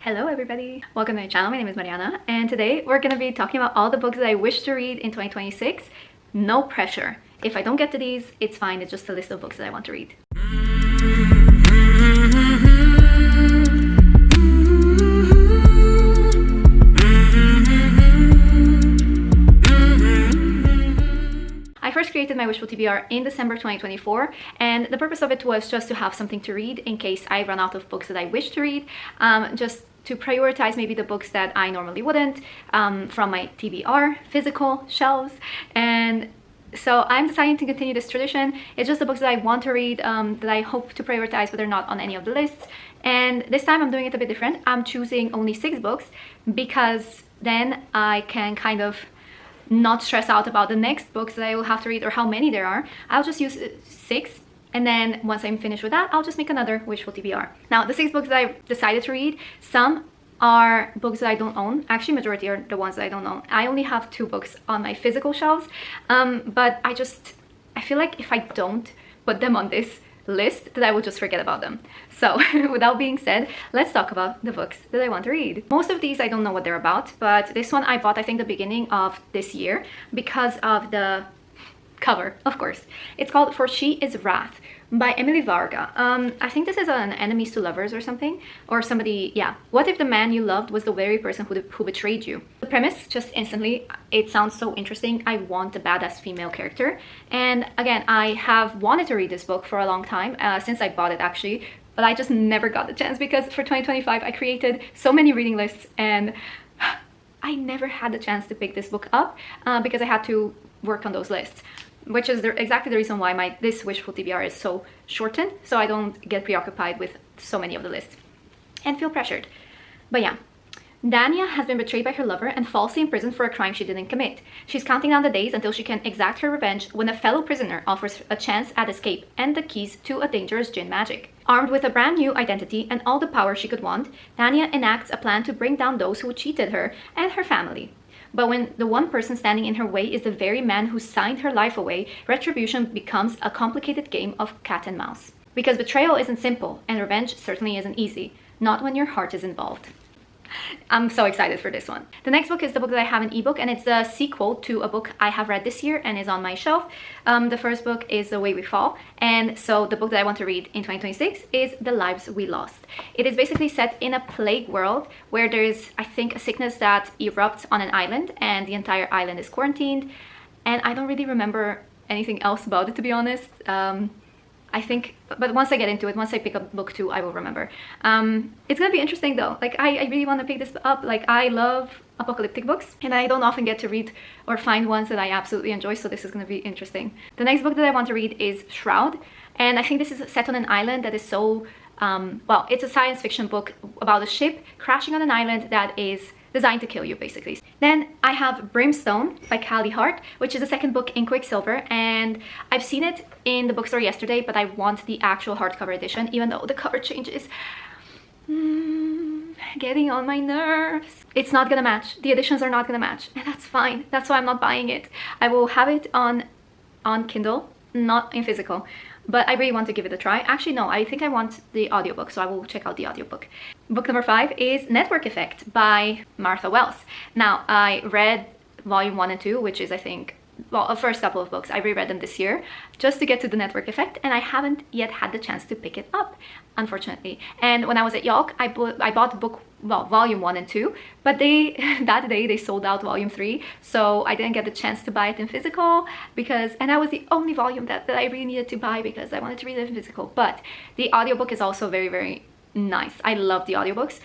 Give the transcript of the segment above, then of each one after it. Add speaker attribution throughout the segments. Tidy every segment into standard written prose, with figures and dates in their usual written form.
Speaker 1: Hello everybody! Welcome to my channel. My name is Marjana and today we're going to be talking about all the books that I wish to read in 2026. No pressure. If I don't get to these, it's fine. It's just a list of books that I want to read. I first created my Wishful TBR in December 2024 and the purpose of it was just to have something to read in case I run out of books that I wish to read. Just to prioritize maybe the books that I normally wouldn't from my TBR physical shelves. And so I'm deciding to continue this tradition. It's just the books that I want to read that I hope to prioritize, but they're not on any of the lists. And this time I'm doing it a bit different. I'm choosing only 6 books because then I can kind of not stress out about the next books that I will have to read or how many there are. I'll just use 6. And then once I'm finished with that, I'll just make another Wishful TBR. Now, the 6 books that I've decided to read, some are books that I don't own. Actually, majority are the ones that I don't own. I only have 2 books on my physical shelves, but I feel like if I don't put them on this list, that I will just forget about them. So with that being said, let's talk about the books that I want to read. Most of these I don't know what they're about, but this one I bought I think the beginning of this year because of the cover, of course. It's called For She Is Wrath by Emily Varga. I think this is an enemies to lovers or something, or somebody, yeah. What if the man you loved was the very person who betrayed you? The premise, just instantly, it sounds so interesting. I want a badass female character. And again, I have wanted to read this book for a long time, since I bought it actually, but I just never got the chance because for 2025 I created so many reading lists and I never had the chance to pick this book up because I had to work on those lists, which is exactly the reason why this Wishful TBR is so shortened, so I don't get preoccupied with so many of the lists and feel pressured. But yeah, Dania has been betrayed by her lover and falsely imprisoned for a crime she didn't commit. She's counting down the days until she can exact her revenge when a fellow prisoner offers a chance at escape and the keys to a dangerous jinn magic. Armed with a brand new identity and all the power she could want, Dania enacts a plan to bring down those who cheated her and her family. But when the one person standing in her way is the very man who signed her life away, retribution becomes a complicated game of cat and mouse. Because betrayal isn't simple, and revenge certainly isn't easy, not when your heart is involved. I'm so excited for this one. The next book is the book that I have in ebook, and it's a sequel to a book I have read this year and is on my shelf. The first book is The Way We Fall, and so the book that I want to read in 2026 is The Lives We Lost. It is basically set in a plague world where there is, I think, a sickness that erupts on an island and the entire island is quarantined, and I don't really remember anything else about it, to be honest. I think, but once I get into it, once I pick up book 2, I will remember. It's gonna be interesting though. Like, I really want to pick this up. Like, I love apocalyptic books and I don't often get to read or find ones that I absolutely enjoy, so this is gonna be interesting. The next book that I want to read is Shroud, and I think this is set on an island that is so, well, it's a science fiction book about a ship crashing on an island that is designed to kill you, basically. Then I have Brimstone by Callie Hart, which is the second book in Quicksilver, and I've seen it in the bookstore yesterday, but I want the actual hardcover edition, even though the cover change is getting on my nerves. It's not gonna match. The editions are not gonna match, and that's fine. That's why I'm not buying it. I will have it on Kindle, not in physical, but I really want to give it a try. Actually, no, I think I want the audiobook, so I will check out the audiobook. Book number 5 is Network Effect by Martha Wells. Now, I read volume 1 and 2, which is, I think, well, the first couple of books. I reread them this year just to get to the Network Effect, and I haven't yet had the chance to pick it up, unfortunately. And when I was at York, I bought book, well, volume 1 and 2, but that day they sold out volume 3, so I didn't get the chance to buy it in physical because, and that was the only volume that I really needed to buy because I wanted to read it in physical. But the audiobook is also very, very nice. I love the audiobooks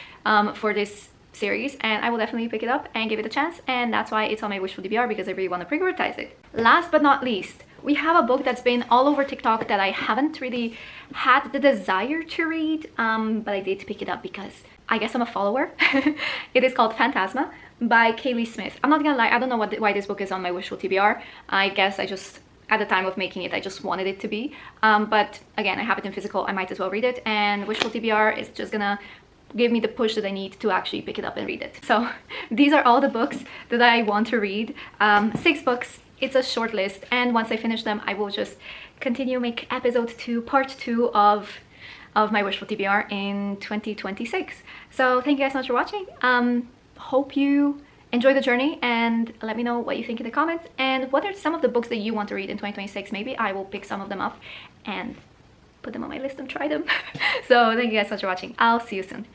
Speaker 1: for this series, and I will definitely pick it up and give it a chance, and that's why it's on my Wishful TBR, because I really want to prioritize it. Last but not least, we have a book that's been all over TikTok that I haven't really had the desire to read, but I did pick it up because I guess I'm a follower. It is called Phantasma by Kaylee Smith. I'm not gonna lie, I don't know why this book is on my Wishful TBR. I guess I just, at the time of making it, I just wanted it to be, but again, I have it in physical, I might as well read it, and Wishful TBR is just gonna give me the push that I need to actually pick it up and read it. So these are all the books that I want to read. 6 books. It's a short list, and once I finish them, I will just continue make episode 2, part 2 of of my Wishful TBR in 2026. So thank you guys so much for watching. Hope you enjoy the journey, and let me know what you think in the comments, and what are some of the books that you want to read in 2026. Maybe I will pick some of them up and put them on my list and try them. So thank you guys so much for watching. I'll see you soon.